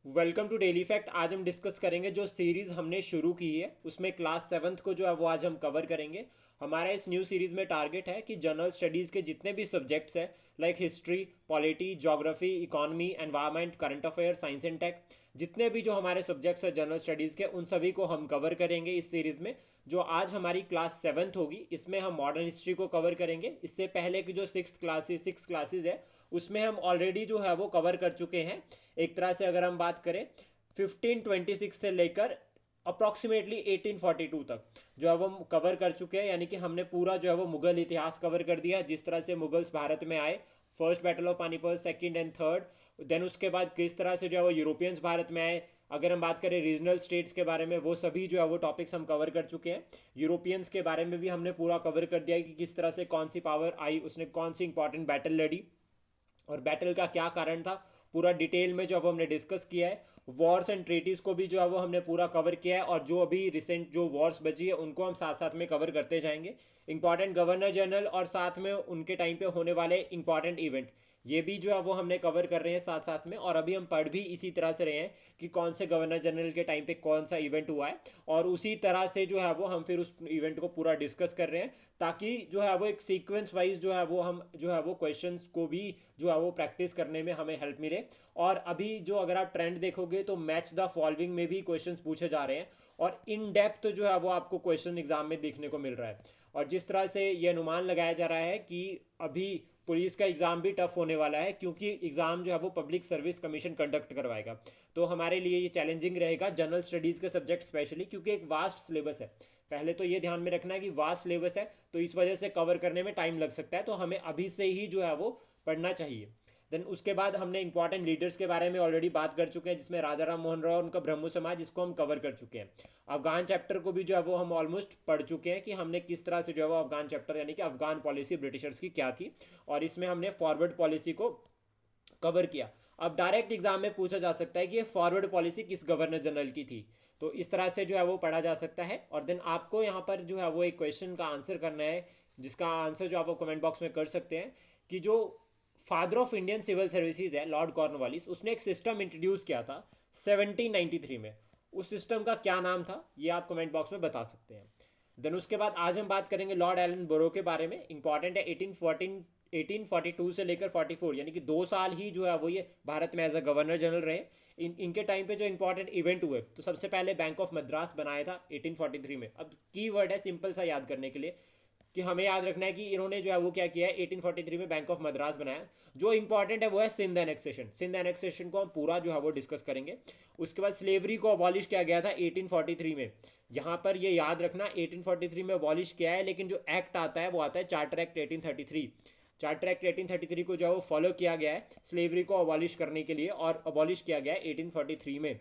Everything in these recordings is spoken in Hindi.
Welcome to daily fact. आज हम डिस्कस करेंगे जो सीरीज़ हमने शुरू की है उसमें क्लास सेवन्थ को जो है वो आज हम कवर करेंगे। हमारा इस न्यू सीरीज़ में टारगेट है कि जनरल स्टडीज़ के जितने भी सब्जेक्ट्स हैं like history, polity, geography, economy, environment, current affair, science and tech, जितने भी जो हमारे सब्जेक्ट्स हैं जनरल स्टडीज़ के उन सभी को हम कवर करेंगे इस सीरीज़ में। जो आज हमारी क्लास सेवन्थ होगी इसमें हम मॉडर्न हिस्ट्री को कवर करेंगे। इससे पहले की जो सिक्स क्लासेज है उसमें हम ऑलरेडी जो है वो कवर कर चुके हैं। एक तरह से अगर हम बात करें 1526 से लेकर अप्रॉक्सीमेटली 1842 तक जो है वो कवर कर चुके हैं, यानी कि हमने पूरा जो है वो मुगल इतिहास कवर कर दिया, जिस तरह से मुगल्स भारत में आए, first battle of Panipat, second and third. Then उसके बाद किस तरह से जो है वो यूरोपियंस भारत में आए। अगर हम बात करें रीजनल स्टेट्स के बारे में, वो सभी जो है वो टॉपिक्स हम कवर कर चुके हैं। यूरोपियंस के बारे में भी हमने पूरा कवर कर दिया है कि किस तरह से कौन सी पावर आई, उसने कौन सी इंपॉर्टेंट बैटल लड़ी और बैटल का क्या कारण था, पूरा डिटेल में जो है वो हमने डिस्कस किया है। वॉर्स एंड ट्रीटीज को भी जो है वो हमने पूरा कवर किया है, और जो अभी रिसेंट जो वॉर्स बची है उनको हम साथ साथ में कवर करते जाएंगे। इंपॉर्टेंट गवर्नर जनरल और साथ में उनके टाइम पे होने वाले इंपॉर्टेंट इवेंट, ये भी जो है वो हमने कवर कर रहे हैं साथ साथ में। और अभी हम पढ़ भी इसी तरह से रहे हैं कि कौन से गवर्नर जनरल के टाइम पे कौन सा इवेंट हुआ है, और उसी तरह से जो है वो हम फिर उस इवेंट को पूरा डिस्कस कर रहे हैं, ताकि जो है वो एक सीक्वेंस वाइज जो है वो हम जो है वो क्वेश्चंस को भी जो है वो प्रैक्टिस करने में हमें हेल्प मिले। और अभी जो अगर आप ट्रेंड देखोगे तो मैच द फॉलोइंग में भी क्वेश्चंस पूछे जा रहे हैं, और इन डेप्थ जो है वो आपको क्वेश्चन एग्जाम में देखने को मिल रहा है। और जिस तरह से ये अनुमान लगाया जा रहा है कि अभी पुलिस का एग्ज़ाम भी टफ होने वाला है, क्योंकि एग्ज़ाम जो है वो पब्लिक सर्विस कमीशन कंडक्ट करवाएगा। तो हमारे लिए ये चैलेंजिंग रहेगा जनरल स्टडीज़ के सब्जेक्ट स्पेशली, क्योंकि एक वास्ट सिलेबस है। पहले तो ये ध्यान में रखना है कि वास्ट सिलेबस है, तो इस वजह से कवर करने में टाइम लग सकता है, तो हमें अभी से ही जो है वो पढ़ना चाहिए। देन उसके बाद हमने इंपॉर्टेंट लीडर्स के बारे में ऑलरेडी बात कर चुके हैं, जिसमें राजा राम मोहन राय और उनका ब्रह्मो समाज, इसको हम कवर कर चुके हैं। अफगान चैप्टर को भी जो है वो हम ऑलमोस्ट पढ़ चुके हैं कि हमने किस तरह से जो है वो अफगान चैप्टर यानी कि अफगान पॉलिसी ब्रिटिशर्स की क्या थी, और इसमें हमने फॉरवर्ड पॉलिसी को कवर किया। अब डायरेक्ट एग्जाम में पूछा जा सकता है कि ये फॉरवर्ड पॉलिसी किस गवर्नर जनरल की थी, तो इस तरह से जो है वो पढ़ा जा सकता है। और देन आपको यहाँ पर जो है वो एक क्वेश्चन का आंसर करना है, जिसका आंसर जो आप कमेंट बॉक्स में कर सकते हैं, कि जो father of Indian civil services है लॉर्ड कॉर्नवालिस, उसने एक सिस्टम इंट्रोड्यूस किया था 1793 में। उस सिस्टम का क्या नाम था ये आप कमेंट बॉक्स में बता सकते हैं। देन उसके बाद आज हम बात करेंगे लॉर्ड एलन बोरो के बारे में। इंपॉर्टेंट है, 1842 से लेकर 44, यानी कि 2 साल ही जो है वो ये भारत में एज अ गवर्नर जनरल रहे। इनके टाइम पे जो इंपॉर्टेंट इवेंट हुए, तो सबसे पहले बैंक ऑफ मद्रास बनाया था 1843 में। अब की वर्ड है सिंपल सा याद करने के लिए, कि हमें याद रखना है कि इन्होंने जो है वो क्या किया है, 1843 में बैंक ऑफ मद्रास बनाया। जो इंपॉर्टेंट है वो है सिंध एनेक्सेशन। सिंध एनेक्सेशन को हम पूरा जो है वो डिस्कस करेंगे। उसके बाद स्लेवरी को अबॉलिश किया गया था 1843 में। यहाँ पर ये याद रखना 1843 में अबॉलिश किया है, लेकिन जो एक्ट आता है वो आता है चार्टर एक्ट 1833। चार्टर एक्ट 1833 को जो है वो फॉलो किया गया है स्लेवरी को अबॉलिश करने के लिए, और अबॉलिश किया गया है 1843 में।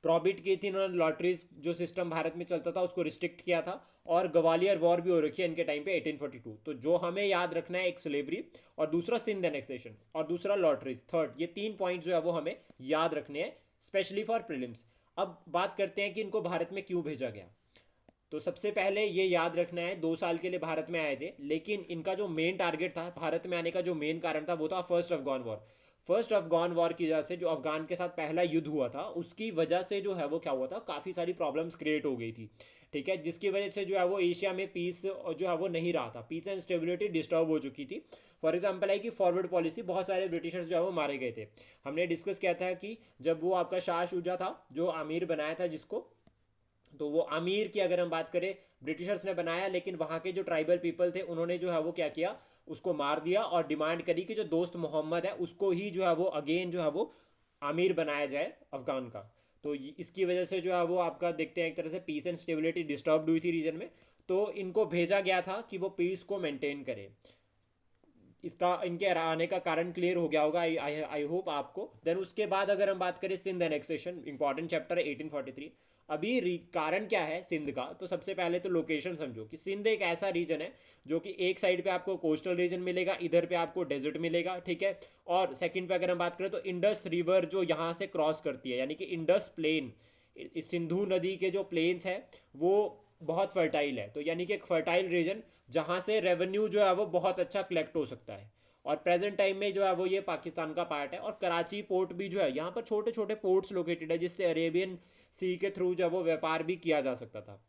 प्रॉबिट की थी इन्होंने, लॉटरीज जो सिस्टम भारत में चलता था उसको रिस्ट्रिक्ट किया था, और ग्वालियर वॉर भी हो रखी है इनके टाइम पे 1842। तो जो हमें याद रखना है, एक स्लेवरी, और दूसरा सिंध एनेक्सेशन, और दूसरा लॉटरीज, थर्ड, ये 3 पॉइंट जो है वो हमें याद रखने हैं स्पेशली फॉर प्रीलिम्स। अब बात करते हैं कि इनको भारत में क्यों भेजा गया। तो सबसे पहले ये याद रखना है, 2 साल के लिए भारत में आए थे, लेकिन इनका जो मेन टारगेट था भारत में आने का, जो मेन कारण था वो था first Afghan war. First Afghan war की वजह से जो अफगान के साथ पहला युद्ध हुआ था, उसकी वजह से जो है वो क्या हुआ था, काफ़ी सारी प्रॉब्लम्स क्रिएट हो गई थी। ठीक है, जिसकी वजह से जो है वो एशिया में पीस जो है वो नहीं रहा था, पीस एंड स्टेबिलिटी डिस्टर्ब हो चुकी थी। फॉर एग्जाम्पल है कि फॉरवर्ड पॉलिसी, बहुत सारे ब्रिटिशर्स जो है वो मारे गए थे। हमने डिस्कस किया था कि जब वो आपका शाह शुजा था जो अमीर बनाया था जिसको, तो वो अमीर की अगर हम बात करें ब्रिटिशर्स ने बनाया, लेकिन वहाँ के जो ट्राइबल पीपल थे उन्होंने जो है वो क्या किया, उसको मार दिया, और डिमांड करी कि जो दोस्त मोहम्मद है उसको ही जो है वो अगेन जो है वो अमीर बनाया जाए अफगान का। तो इसकी वजह से जो है वो आपका देखते हैं एक तरह से पीस एंड स्टेबिलिटी डिस्टर्ब हुई थी रीजन में। तो इनको भेजा गया था कि वो पीस को मेंटेन करे। इसका इनके आने का कारण क्लियर हो गया होगा, आई होप आपको। देन उसके बाद अगर हम बात करें सिंध एनेक्सेशन, इंपॉर्टेंट चैप्टर है 1843। अभी कारण क्या है सिंध का, तो सबसे पहले तो लोकेशन समझो कि सिंध एक ऐसा रीजन है जो कि एक साइड पे आपको कोस्टल रीजन मिलेगा, इधर पे आपको डेजर्ट मिलेगा, ठीक है। और सेकंड पे अगर हम बात करें तो इंडस रिवर जो यहाँ से क्रॉस करती है, यानी कि इंडस प्लेन, सिंधु नदी के जो प्लेन्स है वो बहुत फर्टाइल है, तो यानी कि एक फर्टाइल रीजन जहाँ से रेवेन्यू जो है वो बहुत अच्छा कलेक्ट हो सकता है। और प्रेजेंट टाइम में जो है वो ये पाकिस्तान का पार्ट है। और कराची पोर्ट भी जो है, यहाँ पर छोटे छोटे पोर्ट्स लोकेटेड है जिससे अरेबियन सी के थ्रू जो है वो व्यापार भी किया जा सकता था।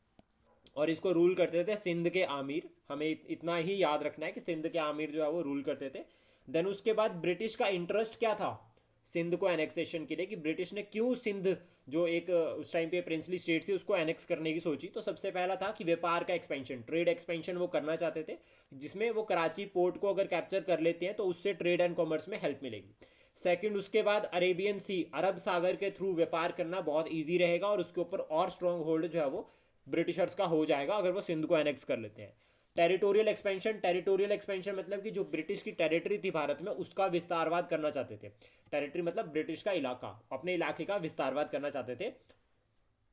और इसको रूल करते थे सिंध के आमिर, हमें इतना ही याद रखना है कि सिंध के आमिर जो है वो रूल करते थे। देन उसके बाद ब्रिटिश का इंटरेस्ट क्या था सिंध को एनेक्सेशन के लिए, कि ब्रिटिश ने क्यों सिंध जो एक उस टाइम पे प्रिंसली स्टेट थी उसको एनेक्स करने की सोची। तो सबसे पहला था कि व्यापार का एक्सपेंशन, ट्रेड एक्सपेंशन वो करना चाहते थे, जिसमें वो कराची पोर्ट को अगर कैप्चर कर लेते हैं तो उससे ट्रेड एंड कॉमर्स में हेल्प मिलेगी। सेकंड, उसके बाद अरेबियन सी, अरब सागर के थ्रू व्यापार करना बहुत ईजी रहेगा और उसके ऊपर और स्ट्रॉन्ग होल्ड जो है वो ब्रिटिशर्स का हो जाएगा अगर वो सिंध को एनेक्स कर लेते हैं। टेरिटोरियल एक्सपेंशन, टेरिटोरियल एक्सपेंशन मतलब कि जो ब्रिटिश की टेरिटरी थी भारत में उसका विस्तारवाद करना चाहते थे। टेरिटरी मतलब ब्रिटिश का इलाका, अपने इलाके का विस्तारवाद करना चाहते थे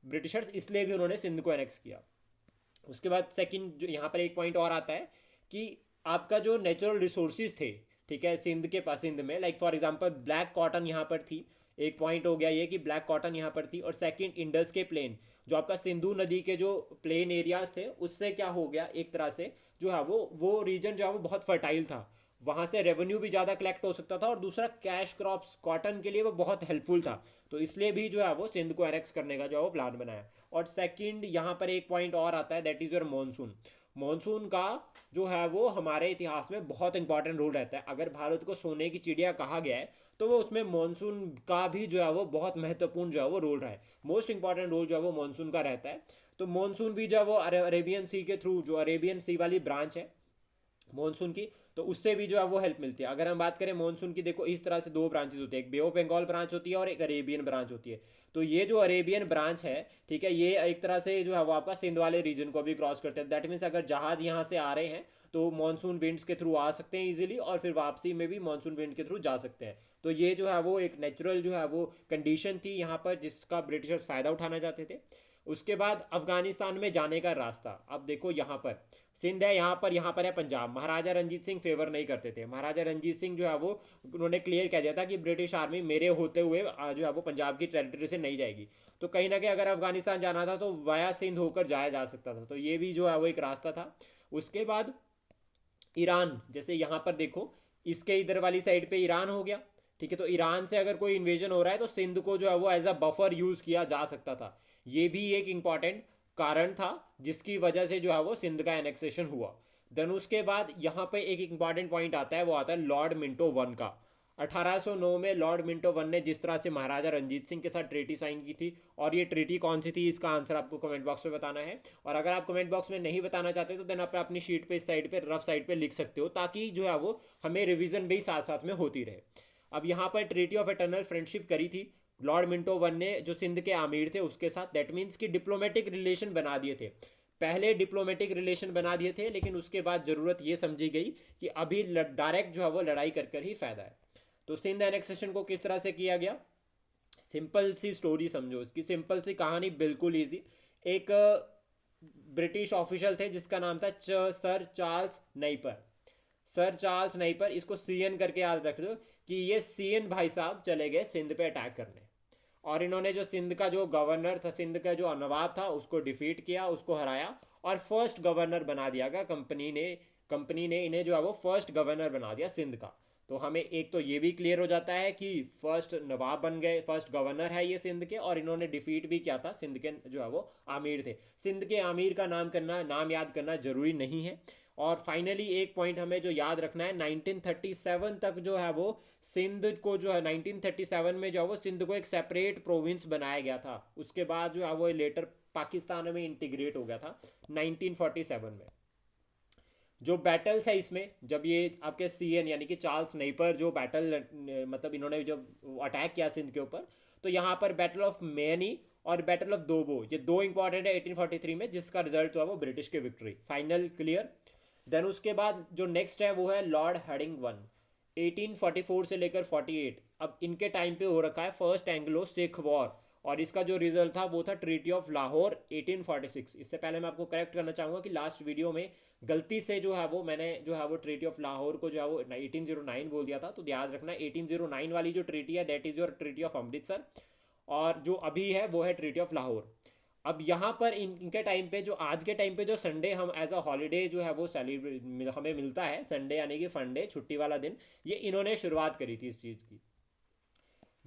ब्रिटिशर्स, इसलिए भी उन्होंने सिंध को एनेक्स किया। उसके बाद सेकंड जो यहाँ पर एक पॉइंट और आता है कि आपका जो नेचुरल रिसोर्सेज थे, ठीक है, सिंध के पास, सिंध में like for example black cotton यहाँ पर थी, एक पॉइंट हो गया ये कि ब्लैक कॉटन यहाँ पर थी। और सेकंड, इंडस के प्लेन, जो आपका सिंधु नदी के जो प्लेन एरियाज थे उससे क्या हो गया, एक तरह से जो है वो रीजन जो है वो बहुत फर्टाइल था, वहाँ से रेवेन्यू भी ज़्यादा कलेक्ट हो सकता था। और दूसरा, कैश क्रॉप्स कॉटन के लिए वो बहुत हेल्पफुल था, तो इसलिए भी जो है वो सिंध को एनेक्स करने का जो है वो प्लान बनाया। और सेकंड, यहाँ पर एक पॉइंट और आता है, that is your monsoon. Monsoon का जो है वो हमारे इतिहास में बहुत इंपॉर्टेंट रोल रहता है। अगर भारत को सोने की चिड़िया कहा गया है तो वो उसमें मानसून का भी जो है वो बहुत महत्वपूर्ण जो है वो रोल रहा है, मोस्ट इंपॉर्टेंट रोल जो है वो मानसून का रहता है। तो मानसून भी जो है वो अरेबियन सी के थ्रू, जो अरेबियन सी वाली ब्रांच है मानसून की, तो उससे भी जो है वो हेल्प मिलती है। अगर हम बात करें मानसून की, देखो इस तरह से दो ब्रांचेस होती है, एक बे ऑफ बंगाल ब्रांच होती है और एक अरेबियन ब्रांच होती है। तो ये जो अरेबियन ब्रांच है, ठीक है, ये एक तरह से जो है वो आपका सिंध वाले रीजन को भी क्रॉस करते हैं। दैट मीन्स अगर जहाज यहाँ से आ रहे हैं तो मानसून विंड्स के थ्रू आ सकते हैं इजीली, और फिर वापसी में भी मानसून विंड के थ्रू जा सकते हैं। तो ये जो है वो एक नेचुरल जो है वो कंडीशन थी यहाँ पर जिसका ब्रिटिशर्स फ़ायदा उठाना चाहते थे। उसके बाद अफगानिस्तान में जाने का रास्ता, अब देखो यहाँ पर सिंध है, यहाँ पर है पंजाब। महाराजा रंजीत सिंह फेवर नहीं करते थे। महाराजा रंजीत सिंह जो है वो उन्होंने क्लियर कह दिया था कि ब्रिटिश आर्मी मेरे होते हुए जो है वो पंजाब की टेरिटरी से नहीं जाएगी। तो कहीं ना कहीं अगर अफगानिस्तान जाना था तो वाया सिंध होकर जाया जा सकता था, तो ये भी जो है वो एक रास्ता था। उसके बाद ईरान, जैसे यहाँ पर देखो इसके इधर वाली साइड पे ईरान हो गया, ठीक है, तो ईरान से अगर कोई इन्वेजन हो रहा है तो सिंध को जो है वो एज अ बफर यूज़ किया जा सकता था। ये भी एक इंपॉर्टेंट कारण था जिसकी वजह से जो है वो सिंध का एनेक्सेशन हुआ। देन उसके बाद यहाँ पे एक इंपॉर्टेंट पॉइंट आता है, वो आता है लॉर्ड मिंटो वन का। 1809 में लॉर्ड मिंटो वन ने जिस तरह से महाराजा रंजीत सिंह के साथ ट्रीटी साइन की थी, और ये ट्रीटी कौन सी थी इसका आंसर आपको कमेंट बॉक्स में बताना है। और अगर आप कमेंट बॉक्स में नहीं बताना चाहते तो देन आप अपनी शीट पे इस साइड पे रफ साइड पे लिख सकते हो, ताकि जो है वो हमें रिवीजन भी साथ साथ में होती रहे। अब यहाँ पर ट्रीटी ऑफ एटर्नल फ्रेंडशिप करी थी लॉर्ड मिंटो वन ने जो सिंध के आमिर थे उसके साथ। दैट मीन्स कि डिप्लोमेटिक रिलेशन बना दिए थे, पहले डिप्लोमेटिक रिलेशन बना दिए थे, लेकिन उसके बाद ज़रूरत ये समझी गई कि अभी डायरेक्ट जो है वो लड़ाई कर कर ही फ़ायदा है। तो सिंध एनेक्सेशन को किस तरह से किया गया, सिंपल सी स्टोरी समझो इसकी, सिंपल सी कहानी, बिल्कुल ईजी। एक ब्रिटिश ऑफिशियल थे जिसका नाम था sir Charles NIPER. Sir Charles NIPER, इसको सीएन करके याद रख दो कि ये सीएन भाई साहब चले गए सिंध पे अटैक करने, और इन्होंने जो सिंध का जो गवर्नर था, सिंध का जो नवाब था, उसको डिफीट किया, उसको हराया और फर्स्ट गवर्नर बना दिया गया कंपनी ने इन्हें जो है वो फर्स्ट गवर्नर बना दिया सिंध का। तो हमें एक तो ये भी क्लियर हो जाता है कि फर्स्ट नवाब बन गए, फर्स्ट गवर्नर है ये सिंध के, और इन्होंने डिफीट भी किया था सिंध के जो है वो आमिर थे। सिंध के आमिर का नाम याद करना जरूरी नहीं है। और फाइनली एक पॉइंट हमें जो याद रखना है, 1937 तक जो है वो सिंध को जो है 1937 में जो है वो सिंध को एक सेपरेट प्रोविंस बनाया गया था। उसके बाद जो है वो लेटर पाकिस्तान में इंटीग्रेट हो गया था 1947 में। जो बैटल्स है इसमें, जब ये आपके सीएन यानी कि चार्ल्स नेपर जो बैटल मतलब इन्होंने जब अटैक किया सिंध के ऊपर, तो यहाँ पर बैटल ऑफ मेनी और बैटल ऑफ दोबो, ये दो इंपॉर्टेंट है 1843 में, जिसका रिजल्ट हुआ वो ब्रिटिश की विक्ट्री। Final clear. देन उसके बाद जो नेक्स्ट है वो है लॉर्ड हेडिंग वन, 1844 से लेकर 48। अब इनके टाइम पे हो रखा है फर्स्ट एंग्लो सिख वॉर, और इसका जो रिजल्ट था वो था ट्रीटी ऑफ लाहौर 1846। इससे पहले मैं आपको करेक्ट करना चाहूँगा कि लास्ट वीडियो में गलती से जो है वो मैंने जो है वो ट्रीटी ऑफ लाहौर को जो है वो 1809 बोल दिया था, तो याद रखना 1809 वाली जो ट्रीटी है that is your treaty of Amritsar, और जो अभी है वो है ट्रीटी ऑफ लाहौर। अब यहाँ पर इनके टाइम पे जो आज के टाइम पे जो संडे हम एज अ हॉलीडे जो है वो सेलिब्रेट हमें मिलता है, संडे यानी कि फंडे, छुट्टी वाला दिन, ये इन्होंने शुरुआत करी थी इस चीज़ की।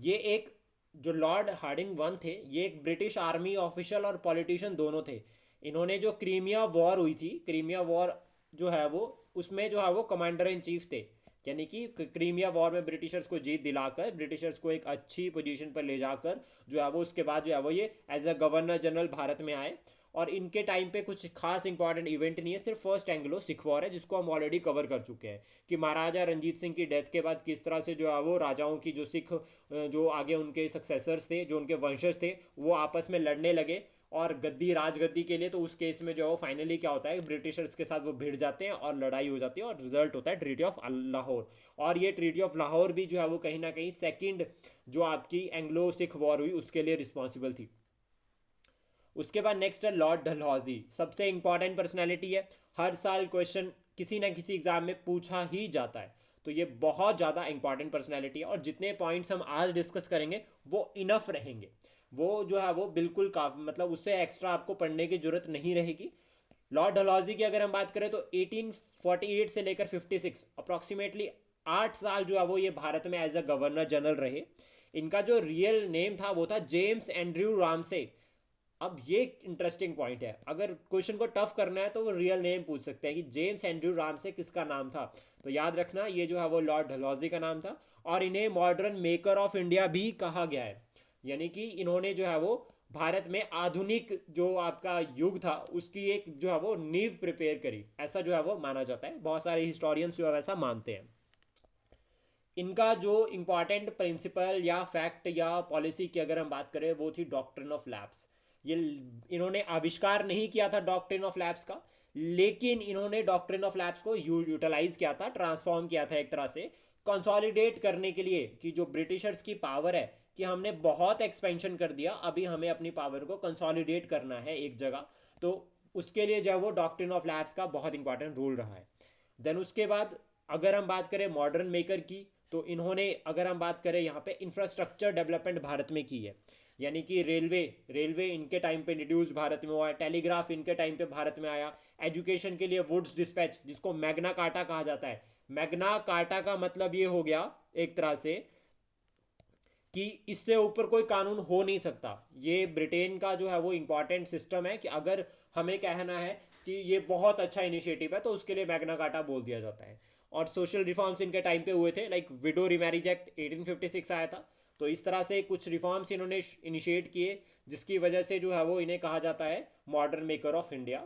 ये एक जो लॉर्ड हार्डिंग वन थे, ये एक ब्रिटिश आर्मी ऑफिशियल और पॉलिटिशियन दोनों थे। इन्होंने जो क्रीमिया वॉर हुई थी, क्रीमिया वॉर जो है वो, उसमें जो है वो कमांडर इन चीफ थे। यानी कि क्रीमिया वॉर में ब्रिटिशर्स को जीत दिलाकर, ब्रिटिशर्स को एक अच्छी पोजीशन पर ले जाकर जो है वो, उसके बाद जो है वो ये as a governor general Bharat में आए। और इनके टाइम पे कुछ खास इंपॉर्टेंट इवेंट नहीं है, सिर्फ फर्स्ट एंग्लो सिख वॉर है, जिसको हम ऑलरेडी कवर कर चुके हैं कि महाराजा रंजीत सिंह की डेथ के बाद किस तरह से जो है वो राजाओं की जो सिख जो आगे उनके सक्सेसर्स थे, जो उनके वंशज थे, वो आपस में लड़ने लगे और गद्दी राजगद्दी के लिए। तो उस केस में जो है वो फाइनली क्या होता है, ब्रिटिशर्स के साथ वो भिड़ जाते हैं और लड़ाई हो जाती है और रिजल्ट होता है ट्रीटी ऑफ लाहौर। और ये ट्रीटी ऑफ लाहौर भी जो है वो कहीं ना कहीं सेकेंड जो आपकी एंग्लो सिख वॉर हुई उसके लिए रिस्पॉन्सिबल थी। उसके बाद नेक्स्ट है लॉर्ड डलहौजी, सबसे इंपॉर्टेंट पर्सनैलिटी है, हर साल क्वेश्चन किसी ना किसी एग्जाम में पूछा ही जाता है। तो ये बहुत ज़्यादा इंपॉर्टेंट पर्सनैलिटी है और जितने पॉइंट्स हम आज डिस्कस करेंगे वो इनफ रहेंगे, वो जो है वो बिल्कुल मतलब उससे एक्स्ट्रा आपको पढ़ने की जरूरत नहीं रहेगी। लॉर्ड डलहौजी की अगर हम बात करें तो 1848 से लेकर 56 अप्रॉक्सीमेटली 8 साल जो है वो ये भारत में एज अ गवर्नर जनरल रहे। इनका जो रियल नेम था वो था जेम्स एंड्रयू रामसे। अब ये इंटरेस्टिंग पॉइंट है, अगर क्वेश्चन को टफ करना है तो वो रियल नेम पूछ सकते हैं कि जेम्स एंड्रयू रामसे किसका नाम था। तो याद रखना ये जो है वो लॉर्ड डलहौजी का नाम था। और इन्हें मॉडर्न मेकर ऑफ इंडिया भी कहा गया है, यानी कि इन्होंने जो है वो भारत में आधुनिक जो आपका युग था उसकी एक जो है वो नींव प्रिपेयर करी, ऐसा जो है वो माना जाता है, बहुत सारे हिस्टोरियंस जो है वैसा मानते हैं। इनका जो इंपॉर्टेंट प्रिंसिपल या फैक्ट या पॉलिसी की अगर हम बात करें वो थी डॉक्ट्रिन ऑफ लैब्स। ये इन्होंने आविष्कार नहीं किया था डॉक्ट्रिन ऑफ लैब्स का, लेकिन इन्होंने डॉक्ट्रिन ऑफ लैब्स को यूटिलाइज किया था, ट्रांसफॉर्म किया था एक तरह से कंसोलिडेट करने के लिए कि जो ब्रिटिशर्स की पावर है कि हमने बहुत एक्सपेंशन कर दिया, अभी हमें अपनी पावर को कंसोलिडेट करना है एक जगह। तो उसके लिए जो है वो डॉक्ट्रिन ऑफ लैब्स का बहुत इंपॉर्टेंट रोल रहा है। देन उसके बाद अगर हम बात करें मॉडर्न मेकर की, तो इन्होंने अगर हम बात करें यहाँ पे इंफ्रास्ट्रक्चर डेवलपमेंट भारत में की है, यानी कि रेलवे रेलवे इनके टाइम पे इंट्रोड्यूस भारत में हुआ है, टेलीग्राफ इनके टाइम पे भारत में आया, एजुकेशन के लिए वुड्स डिस्पैच जिसको मैग्ना कार्टा कहा जाता है। मैग्ना कार्टा का मतलब ये हो गया एक तरह से कि इससे ऊपर कोई कानून हो नहीं सकता। ये ब्रिटेन का जो है वो इंपॉर्टेंट सिस्टम है कि अगर हमें कहना है कि ये बहुत अच्छा इनिशिएटिव है तो उसके लिए मैग्ना कार्टा बोल दिया जाता है। और सोशल रिफॉर्म्स इनके टाइम पे हुए थे, लाइक विडो रिमैरिज एक्ट 1856 आया था। तो इस तरह से कुछ रिफॉर्म्स इन्होंने इनिशिएट किए जिसकी वजह से जो है वो इन्हें कहा जाता है modern maker of India.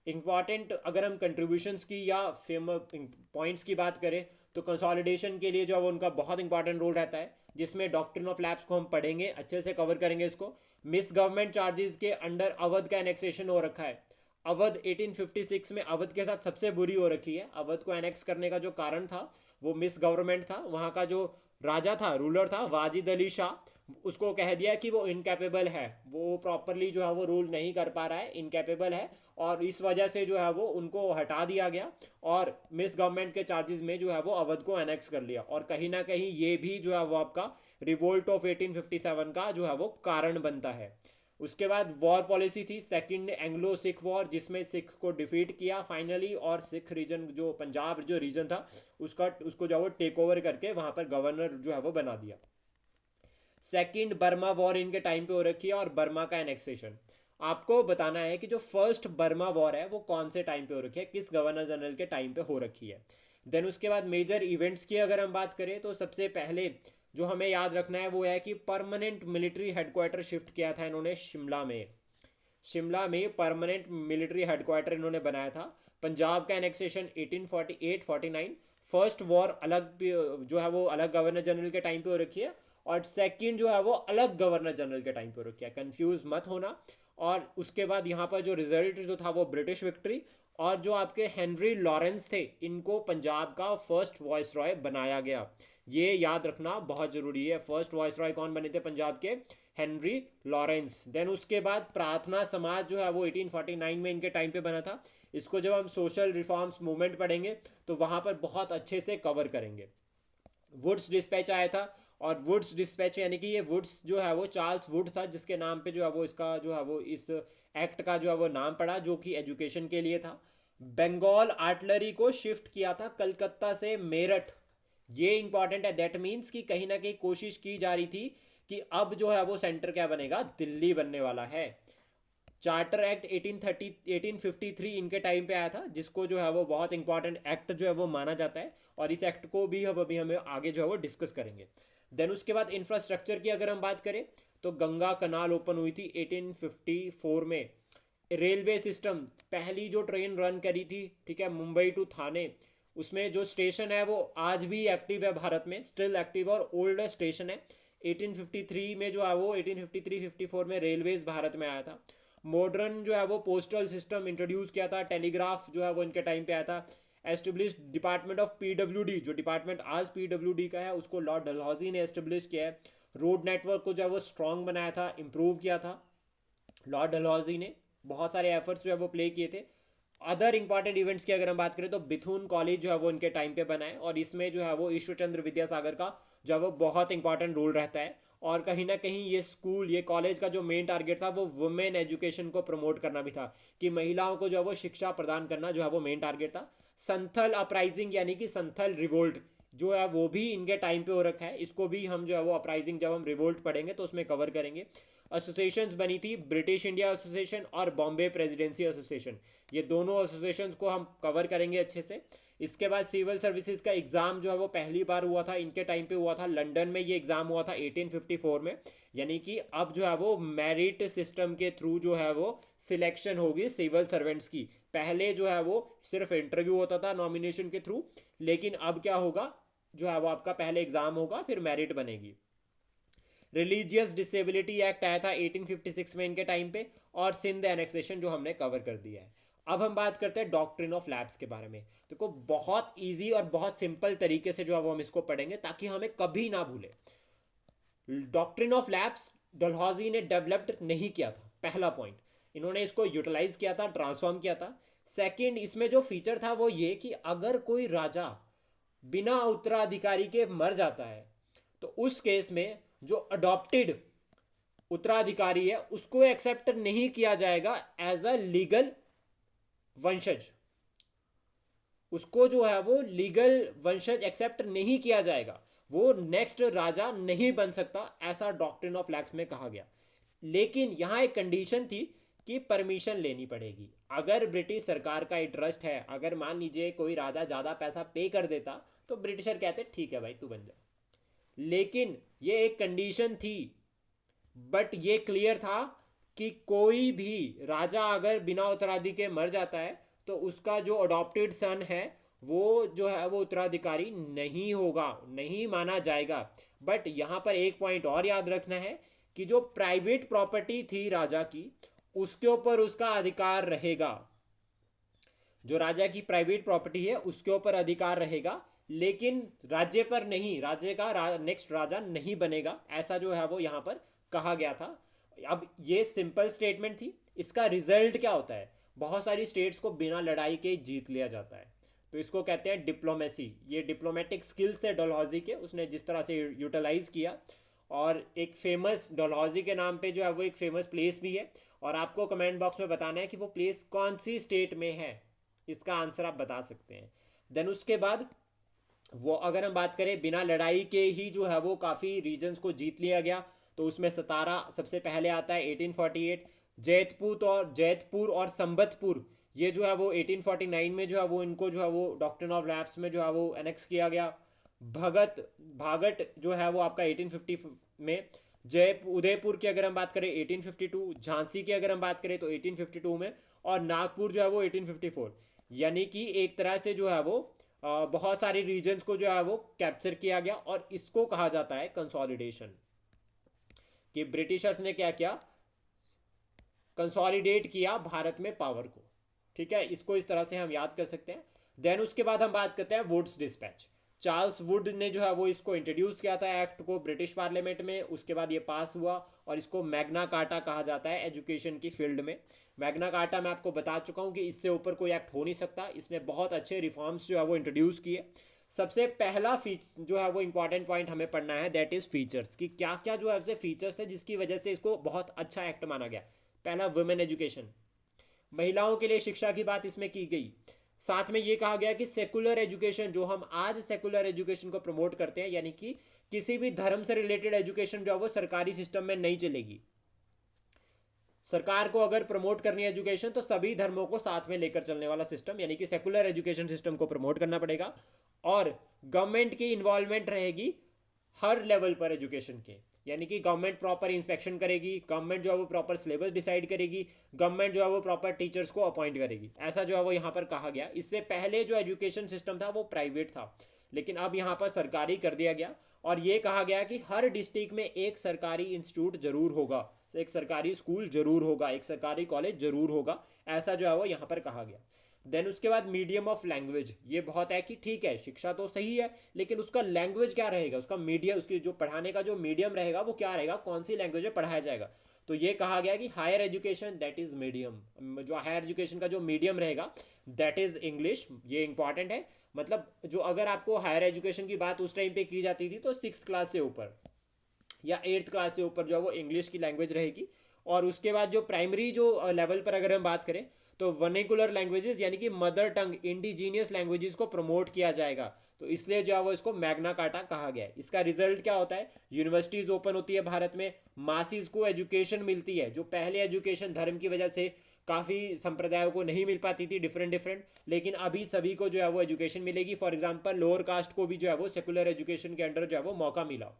Important अगर हम कंट्रीब्यूशंस की या फेमस पॉइंट्स की बात करें तो कंसोलिडेशन के लिए जो है वो उनका बहुत इंपॉर्टेंट रोल रहता है, जिसमें डॉक्ट्रिन ऑफ लैब्स को हम पढ़ेंगे, अच्छे से कवर करेंगे इसको। मिस गवर्नमेंट चार्जेस के अंडर अवध का एनेक्सेशन हो रखा है। अवध 1856 में अवध के साथ सबसे बुरी हो रखी है। अवध को एनेक्स करने का जो कारण था वो मिस गवर्नमेंट था। वहाँ का जो राजा था, रूलर था वाजिद अली शाह, उसको कह दिया कि वो इनकैपेबल है, वो प्रॉपरली जो है वो रूल नहीं कर पा रहा है, इनकैपेबल है। और इस वजह से जो है वो उनको हटा दिया गया और मिस गवर्नमेंट के चार्जेस में जो है वो अवध को एनेक्स कर लिया। और कहीं ना कहीं ये भी जो है वो आपका रिवोल्ट ऑफ 1857 का जो है वो कारण बनता है। उसके बाद वॉर पॉलिसी थी सेकंड एंग्लो सिख वॉर, जिसमें सिख को डिफीट किया फाइनली और सिख रीजन जो पंजाब जो रीजन था उसको जो है वो टेक ओवर करके वहां पर गवर्नर जो है वो बना दिया। सेकंड बर्मा वॉर इनके टाइम पे हो रखी है और बर्मा का एनेक्सेशन। आपको बताना है कि जो फर्स्ट बर्मा वॉर है वो कौन से टाइम पे हो रखी है, किस गवर्नर जनरल के टाइम पे हो रखी है। देन उसके बाद मेजर इवेंट्स की अगर हम बात करें तो सबसे पहले जो हमें याद रखना है वो है कि परमानेंट मिलिट्री हेडक्वार्टर शिफ्ट किया था इन्होंने शिमला में। शिमला में परमानेंट मिलिट्री हेडक्वार्टर इन्होंने बनाया था। पंजाब का एनेक्सेशन 1848-49। फर्स्ट वॉर अलग जो है वो अलग गवर्नर जनरल के टाइम पे हो रखी है और सेकंड जो है वो अलग गवर्नर जनरल के टाइम पे हो रखी है, कंफ्यूज मत होना। और उसके बाद यहाँ पर जो रिजल्ट जो था वो ब्रिटिश विक्ट्री, और जो आपके हेनरी लॉरेंस थे इनको पंजाब का फर्स्ट वॉइस रॉय बनाया गया। ये याद रखना बहुत ज़रूरी है। फर्स्ट वॉइस रॉय कौन बने थे पंजाब के? Henry Lawrence. देन उसके बाद प्रार्थना समाज जो है वो 1849 में इनके टाइम पे बना था। इसको जब हम सोशल रिफॉर्म्स मूवमेंट पढ़ेंगे तो वहाँ पर बहुत अच्छे से कवर करेंगे। वुड्स डिस्पैच आया था और वुड्स डिस्पैच यानी कि ये वुड्स जो है वो चार्ल्स वुड था जिसके नाम पे जो है वो इसका जो है वो इस एक्ट का जो है वो नाम पड़ा, जो कि एजुकेशन के लिए था। बंगाल आर्टलरी को शिफ्ट किया था कलकत्ता से मेरठ। ये इंपॉर्टेंट है, दैट मीन्स कि कहीं ना कहीं कोशिश की जा रही थी कि अब जो है वो सेंटर क्या बनेगा, दिल्ली बनने वाला है। चार्टर एक्ट 1853 इनके टाइम पे आया था, जिसको जो है वो बहुत इंपॉर्टेंट एक्ट जो है वो माना जाता है, और इस एक्ट को भी हम अभी हमें आगे जो है वो डिस्कस करेंगे। देन उसके बाद इंफ्रास्ट्रक्चर की अगर हम बात करें तो गंगा कनाल ओपन हुई थी 1854 में। रेलवे सिस्टम, पहली जो ट्रेन रन करी थी, ठीक है, मुंबई टू थाने, उसमें जो स्टेशन है वो आज भी एक्टिव है भारत में, स्टिल एक्टिव और ओल्ड स्टेशन है। 1853 में जो है वो 1853-54 में रेलवेज भारत में आया था। मॉडर्न जो है वो पोस्टल सिस्टम इंट्रोड्यूस किया था, टेलीग्राफ जो है वो इनके टाइम पे आया था। एस्टेब्लिश डिपार्टमेंट ऑफ पीडब्ल्यूडी, जो डिपार्टमेंट आज पीडब्ल्यूडी का है उसको लॉर्ड डलहौजी ने एस्टेब्लिश किया है। रोड नेटवर्क को जो है वो स्ट्रॉन्ग बनाया था, इंप्रूव किया था लॉर्ड डलहौजी ने, बहुत सारे एफर्ट्स जो है वो प्ले किए थे। अदर इंपॉर्टेंट इवेंट्स की अगर हम बात करें तो बिथुन कॉलेज जो है वो इनके टाइम पे बना है, और इसमें जो है वो ईश्वरचंद्र विद्यासागर का जो है वो बहुत इंपॉर्टेंट रोल रहता है। और कहीं ना कहीं ये स्कूल, ये कॉलेज का जो मेन टारगेट था वो वुमेन एजुकेशन को प्रमोट करना भी था, कि महिलाओं को जो है वो शिक्षा प्रदान करना जो है वो मेन टारगेट था। संथल अपराइजिंग यानी कि संथल रिवोल्ट जो है वो भी इनके टाइम पे हो रखा है, इसको भी हम जो है वो अपराइजिंग जब हम रिवोल्ट पढ़ेंगे तो उसमें कवर करेंगे। एसोसिएशंस बनी थी, ब्रिटिश इंडिया एसोसिएशन और बॉम्बे प्रेसिडेंसी एसोसिएशन, ये दोनों एसोसिएशंस को हम कवर करेंगे अच्छे से। इसके बाद सिविल सर्विसेज का एग्ज़ाम जो है वो पहली बार हुआ था, इनके टाइम पे हुआ था, लंदन में ये एग्ज़ाम हुआ था 1854 में। यानी कि अब जो है वो मेरिट सिस्टम के थ्रू जो है वो सिलेक्शन होगी सिविल सर्वेंट्स की। पहले जो है वो सिर्फ इंटरव्यू होता था नॉमिनेशन के थ्रू, लेकिन अब क्या होगा, जो है वो आपका पहले एग्ज़ाम होगा फिर मेरिट बनेगी। रिलीजियस डिसेबिलिटी एक्ट आया था 1856 में इनके टाइम पे, और सिंध एनेक्सेशन जो हमने कवर कर दिया है। अब हम बात करते हैं डॉक्ट्रिन ऑफ लैब्स के बारे में। देखो बहुत इजी और बहुत सिंपल तरीके से जो है वो हम इसको पढ़ेंगे ताकि हमें कभी ना भूले। डॉक्ट्रिन ऑफ लैब्स डलहौजी ने डेवलप्ड नहीं किया था, पहला पॉइंट। इन्होंने इसको यूटिलाइज किया था, ट्रांसफॉर्म किया था। सेकंड, इसमें जो फीचर था वो ये कि अगर कोई राजा बिना उत्तराधिकारी के मर जाता है तो उस केस में जो अडॉप्टेड उत्तराधिकारी है उसको एक्सेप्ट नहीं किया जाएगा एज अ लीगल वंशज, उसको जो है वो लीगल वंशज एक्सेप्ट नहीं किया जाएगा, वो नेक्स्ट राजा नहीं बन सकता, ऐसा डॉक्ट्रिन ऑफ लैब्स में कहा गया। लेकिन यहां एक कंडीशन थी कि परमिशन लेनी पड़ेगी। अगर ब्रिटिश सरकार का इंटरेस्ट है, अगर मान लीजिए कोई राजा ज़्यादा पैसा पे कर देता तो ब्रिटिशर कहते ठीक है भाई तू बन जा, लेकिन ये एक कंडीशन थी। बट ये क्लियर था कि कोई भी राजा अगर बिना उत्तराधिकारी के मर जाता है तो उसका जो अडॉप्टेड सन है वो जो है वो उत्तराधिकारी नहीं होगा, नहीं माना जाएगा। बट यहाँ पर एक पॉइंट और याद रखना है कि जो प्राइवेट प्रॉपर्टी थी राजा की उसके ऊपर उसका अधिकार रहेगा, जो राजा की प्राइवेट प्रॉपर्टी है उसके ऊपर अधिकार रहेगा, लेकिन राज्य पर नहीं, राज्य का नेक्स्ट राजा नहीं बनेगा, ऐसा जो है वो यहाँ पर कहा गया था। अब ये सिंपल स्टेटमेंट थी, इसका रिजल्ट क्या होता है, बहुत सारी स्टेट्स को बिना लड़ाई के जीत लिया जाता है, तो इसको कहते हैं डिप्लोमेसी। ये डिप्लोमेटिक स्किल्स थे डलहौजी के, उसने जिस तरह से यूटिलाइज किया। और एक फेमस डलहौजी के नाम पे जो है वो एक फेमस प्लेस भी है, और आपको कमेंट बॉक्स में बताना है कि वो प्लेस कौन सी स्टेट में है, इसका आंसर आप बता सकते हैं। देन उसके बाद वो अगर हम बात करें बिना लड़ाई के ही जो है वो काफ़ी रीजन्स को जीत लिया गया, तो उसमें सतारा सबसे पहले आता है 1848। जैतपुर और संबतपुर ये जो है वो 1849 में जो है वो इनको जो है वो डॉक्ट्रिन ऑफ लैब्स में जो है वो एनेक्स किया गया। भागट जो है वो आपका 1850 में। उदयपुर की अगर हम बात करें 1852, झांसी की अगर हम बात करें तो 1852 में, और नागपुर जो है वो 1854। यानी कि एक तरह से जो है वो बहुत सारी रीजन्स को जो है वो कैप्चर किया गया, और इसको कहा जाता है कंसोलिडेशन। कि ब्रिटिशर्स ने क्या किया, कंसोलिडेट किया भारत में पावर को, ठीक है, इसको इस तरह से हम याद कर सकते हैं। देन उसके बाद हम बात करते हैं वुड्स डिस्पैच। चार्ल्स वुड ने जो है वो इसको इंट्रोड्यूस किया था एक्ट को ब्रिटिश पार्लियामेंट में, उसके बाद ये पास हुआ, और इसको मैग्ना कार्टा कहा जाता है एजुकेशन की फील्ड में। मैग्ना कार्टा मैं आपको बता चुका हूँ कि इससे ऊपर कोई एक्ट हो नहीं सकता, इसने बहुत अच्छे रिफॉर्म्स जो है वो इंट्रोड्यूस किए। सबसे पहला जो है वो इंपॉर्टेंट पॉइंट हमें पढ़ना है, दैट इज फीचर्स, कि क्या क्या जो है ऐसे फीचर्स थे जिसकी वजह से इसको बहुत अच्छा एक्ट माना गया। पहला, वुमेन एजुकेशन, महिलाओं के लिए शिक्षा की बात इसमें की गई। साथ में ये कहा गया कि सेकुलर एजुकेशन, जो हम आज सेकुलर एजुकेशन को प्रमोट करते हैं, यानी कि किसी भी धर्म से रिलेटेड एजुकेशन जो है वो सरकारी सिस्टम में नहीं चलेगी। सरकार को अगर प्रमोट करनी है एजुकेशन तो सभी धर्मों को साथ में लेकर चलने वाला सिस्टम, यानी कि सेकुलर एजुकेशन सिस्टम को प्रमोट करना पड़ेगा। और गवर्नमेंट की इन्वॉल्वमेंट रहेगी हर लेवल पर एजुकेशन के, यानी कि गवर्नमेंट प्रॉपर इंस्पेक्शन करेगी, गवर्नमेंट जो है वो प्रॉपर सिलेबस डिसाइड करेगी, गवर्नमेंट जो है वो प्रॉपर टीचर्स को अपॉइंट करेगी, ऐसा जो है वो यहाँ पर कहा गया। इससे पहले जो एजुकेशन सिस्टम था वो प्राइवेट था, लेकिन अब यहाँ पर सरकारी कर दिया गया। और ये कहा गया कि हर डिस्ट्रिक्ट में एक सरकारी इंस्टीट्यूट जरूर होगा, एक सरकारी स्कूल जरूर होगा, एक सरकारी कॉलेज जरूर होगा, ऐसा जो है वो यहाँ पर कहा गया। देन उसके बाद मीडियम ऑफ लैंग्वेज, ये बहुत है कि ठीक है शिक्षा तो सही है, लेकिन उसका लैंग्वेज क्या रहेगा, उसका मीडियम, उसकी जो पढ़ाने का जो मीडियम रहेगा वो क्या रहेगा, कौन सी लैंग्वेज में पढ़ाया जाएगा। तो ये कहा गया कि higher education that is medium, जो हायर एजुकेशन का जो मीडियम रहेगा दैट इज इंग्लिश। ये इंपॉर्टेंट है, मतलब जो अगर आपको हायर एजुकेशन की बात उस टाइम पे की जाती थी तो 6th क्लास से ऊपर या 8th क्लास से ऊपर जो है वो इंग्लिश की लैंग्वेज रहेगी। और उसके बाद जो प्राइमरी जो लेवल पर अगर हम बात करें तो वर्निकुलर लैंग्वेजेस, यानी कि मदर टंग इंडिजीनियस लैंग्वेजेस को प्रमोट किया जाएगा। तो इसलिए जो है वो इसको मैग्ना कार्टा कहा गया है। इसका रिजल्ट क्या होता है, यूनिवर्सिटीज ओपन होती है भारत में, मासिस को एजुकेशन मिलती है, जो पहले एजुकेशन धर्म की वजह से काफ़ी संप्रदायों को नहीं मिल पाती थी, डिफरेंट, लेकिन अभी सभी को जो है वो एजुकेशन मिलेगी। फॉर एग्जाम्पल लोअर कास्ट को भी जो है वो सेकुलर एजुकेशन के अंडर जो है वो मौका मिला।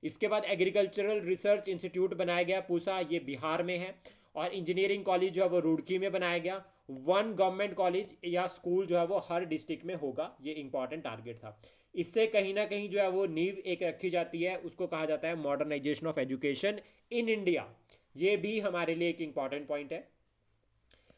इसके बाद एग्रीकल्चरल रिसर्च इंस्टीट्यूट बनाया गया पूसा, ये बिहार में है। और इंजीनियरिंग कॉलेज जो है वो रुड़की में बनाया गया। 1 गवर्नमेंट कॉलेज या स्कूल जो है वो हर डिस्ट्रिक्ट में होगा, ये इंपॉर्टेंट टारगेट था। इससे कहीं ना कहीं जो है वो नींव एक रखी जाती है, उसको कहा जाता है modernization of education in India. ये भी हमारे लिए एक इंपॉर्टेंट पॉइंट है।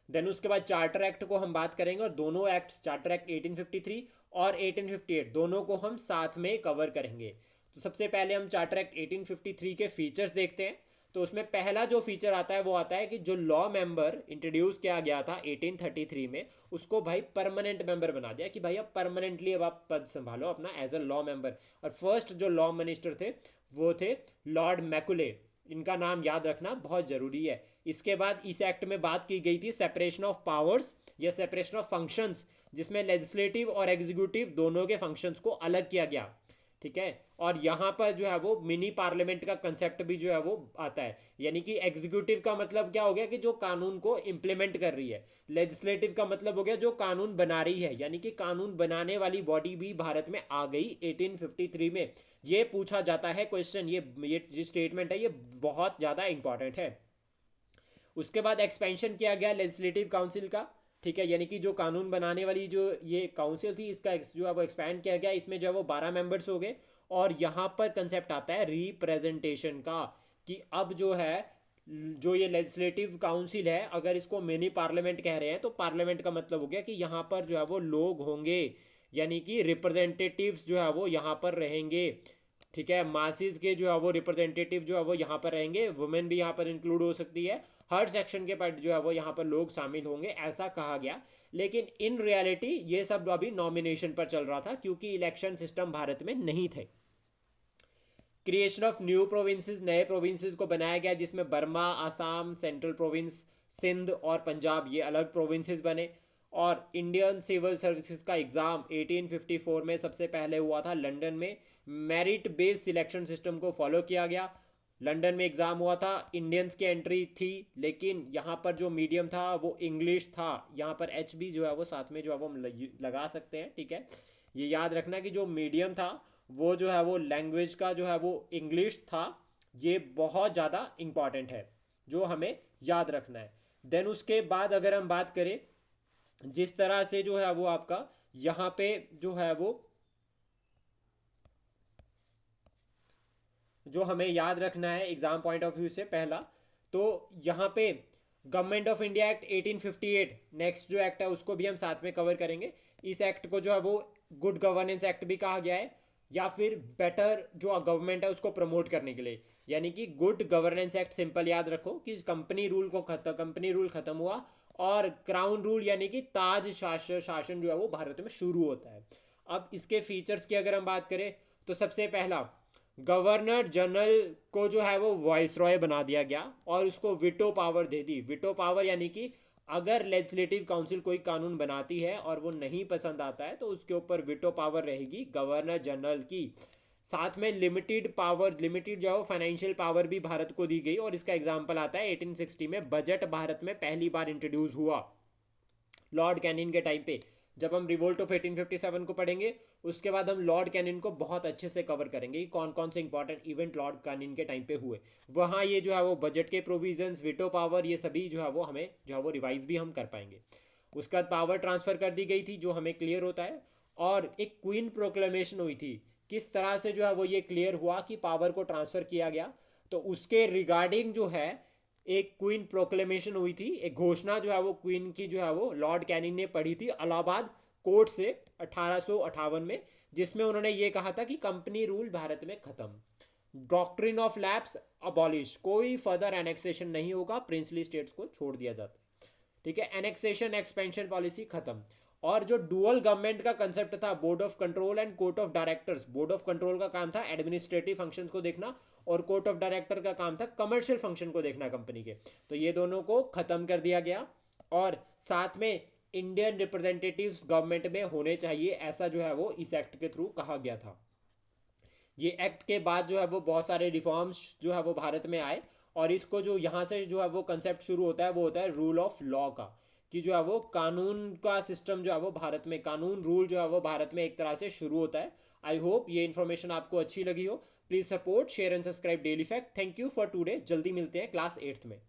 देन उसके बाद चार्टर एक्ट को हम बात करेंगे, और दोनों एक्ट्स, चार्टर एक्ट 1853 और 1858, दोनों को हम साथ में कवर करेंगे। तो सबसे पहले हम चार्टर एक्ट 1853 के फीचर्स देखते हैं। तो उसमें पहला जो फीचर आता है वो आता है कि जो लॉ मेंबर इंट्रोड्यूस किया गया था 1833 में, उसको भाई परमानेंट मेंबर बना दिया कि भाई अब परमानेंटली अब आप पद संभालो अपना एज अ लॉ मेंबर। और फर्स्ट जो लॉ मिनिस्टर थे वो थे लॉर्ड मैकुले, इनका नाम याद रखना बहुत ज़रूरी है। इसके बाद इस एक्ट में बात की गई थी सेपरेशन ऑफ पावर्स या सेपरेशन ऑफ फंक्शंस, जिसमें लेजिस्लेटिव और एग्जीक्यूटिव दोनों के फंक्शंस को अलग किया गया, ठीक है। और यहाँ पर जो है वो मिनी पार्लियामेंट का कंसेप्ट भी जो है वो आता है, यानी कि एग्जीक्यूटिव का मतलब क्या हो गया कि जो कानून को इम्प्लीमेंट कर रही है, लेजिस्लेटिव का मतलब हो गया जो कानून बना रही है, यानी कि कानून बनाने वाली बॉडी भी भारत में आ गई 1853 में। ये पूछा जाता है क्वेश्चन, ये जो स्टेटमेंट है ये बहुत ज़्यादा इंपॉर्टेंट है। उसके बाद एक्सपेंशन किया गया लेजिस्लेटिव काउंसिल का, ठीक है, यानी कि जो कानून बनाने वाली जो ये काउंसिल थी इसका जो है वो एक्सपैंड किया गया, इसमें जो है वो 12 मेंबर्स हो गए। और यहाँ पर कंसेप्ट आता है रिप्रेजेंटेशन का, कि अब जो है जो ये लेजिस्लेटिव काउंसिल है अगर इसको मिनी पार्लियामेंट कह रहे हैं तो पार्लियामेंट का मतलब हो गया कि यहाँ पर जो है वो लोग होंगे, यानी कि रिप्रेजेंटेटिव्स जो है वो यहाँ पर रहेंगे, ठीक है। मासिस के जो है वो रिप्रेजेंटेटिव जो है वो यहाँ पर रहेंगे, वुमेन भी यहाँ पर इंक्लूड हो सकती है, हर सेक्शन के पार्ट जो है वो यहाँ पर लोग शामिल होंगे, ऐसा कहा गया। लेकिन इन रियलिटी ये सब अभी नॉमिनेशन पर चल रहा था क्योंकि इलेक्शन सिस्टम भारत में नहीं थे। क्रिएशन ऑफ न्यू प्रोविंसेस, नए प्रोविंसेस को बनाया गया जिसमें Burma, Assam, central province, Sindh और पंजाब ये अलग प्रोविंसेस बने। और इंडियन सिविल सर्विसेज का एग्ज़ाम 1854 में सबसे पहले हुआ था लंदन में, मेरिट बेस्ड सिलेक्शन सिस्टम को फॉलो किया गया। लंदन में एग्ज़ाम हुआ था, इंडियंस की एंट्री थी, लेकिन यहाँ पर जो मीडियम था वो इंग्लिश था। यहाँ पर एच बी जो है वो साथ में जो है वो लगा सकते हैं, ठीक है। ये याद रखना कि जो मीडियम था वो जो है वो लैंग्वेज का जो है वो इंग्लिश था, ये बहुत ज़्यादा इम्पॉर्टेंट है जो हमें याद रखना है। देन उसके बाद अगर हम बात करें जिस तरह से जो है वो आपका यहाँ पे जो है वो जो हमें याद रखना है एग्जाम पॉइंट ऑफ व्यू से, पहला तो यहाँ पे government of India act 1858 next जो एक्ट है उसको भी हम साथ में कवर करेंगे। इस एक्ट को जो है वो गुड गवर्नेंस एक्ट भी कहा गया है, या फिर बेटर जो गवर्नमेंट है उसको प्रमोट करने के लिए, यानी कि गुड गवर्नेंस एक्ट सिंपल याद रखो कि कंपनी रूल खत्म हुआ और क्राउन रूल यानी कि ताज शासन जो है वो भारत में शुरू होता है। अब इसके फीचर्स की अगर हम बात करें तो सबसे पहला, गवर्नर जनरल को जो है वो वॉइस रॉय बना दिया गया और उसको विटो पावर दे दी। विटो पावर यानी कि अगर लेजिस्लेटिव काउंसिल कोई कानून बनाती है और वो नहीं पसंद आता है तो उसके ऊपर विटो पावर रहेगी गवर्नर जनरल की। साथ में लिमिटेड पावर, लिमिटेड जो है फाइनेंशियल पावर भी भारत को दी गई। और इसका एग्जांपल आता है 1860 में बजट भारत में पहली बार इंट्रोड्यूस हुआ लॉर्ड कैनिंग के टाइम पे। जब हम रिवोल्ट ऑफ 1857 को पढ़ेंगे उसके बाद हम लॉर्ड कैनिंग को बहुत अच्छे से कवर करेंगे कि कौन कौन से इंपॉर्टेंट इवेंट लॉर्ड कैनिंग के टाइम पे हुए। वहाँ ये जो है वो बजट के प्रोविजंस, विटो पावर, ये सभी जो है वो हमें जो है वो रिवाइज भी हम कर पाएंगे। उसके बाद पावर ट्रांसफर कर दी गई थी जो हमें क्लियर होता है। और एक क्वीन प्रोक्लेमेशन हुई थी। किस तरह से जो है वो ये क्लियर हुआ कि पावर को ट्रांसफर किया गया, तो उसके रिगार्डिंग जो है एक क्वीन प्रोक्लेमेशन हुई थी। एक घोषणा जो है वो क्वीन की जो है वो लॉर्ड कैनिंग ने पढ़ी थी इलाहाबाद कोर्ट से 1858 में, जिसमें उन्होंने ये कहा था कि कंपनी रूल भारत में खत्म, डॉक्ट्रिन ऑफ लैप्स अबॉलिश, कोई फर्दर एनेक्सेशन नहीं होगा, प्रिंसली स्टेट्स को छोड़ दिया जाता है। ठीक है, एनेक्सेशन एक्सपेंशन पॉलिसी खत्म। और जो डुअल गवर्नमेंट का कंसेप्ट था, board of control and court of directors, board of control का काम था एडमिनिस्ट्रेटिव फंक्शंस को देखना और कोर्ट ऑफ डायरेक्टर का काम था कमर्शियल फंक्शन को देखना कंपनी के, तो ये दोनों को खत्म कर दिया गया। और साथ में इंडियन रिप्रेजेंटेटिव्स गवर्नमेंट में होने चाहिए, ऐसा जो है वो इस एक्ट के थ्रू कहा गया था। ये एक्ट के बाद जो है वो बहुत सारे रिफॉर्म्स जो है वो भारत में आए। और इसको जो यहाँ से जो है वो कंसेप्ट शुरू होता है वो होता है रूल ऑफ लॉ का, कि जो है वो कानून का सिस्टम जो है वो भारत में, कानून रूल जो है वो भारत में एक तरह से शुरू होता है। आई होप ये इन्फॉर्मेशन आपको अच्छी लगी हो। Please support, share and subscribe daily fact. Thank you for today. जल्दी मिलते हैं क्लास 8th में।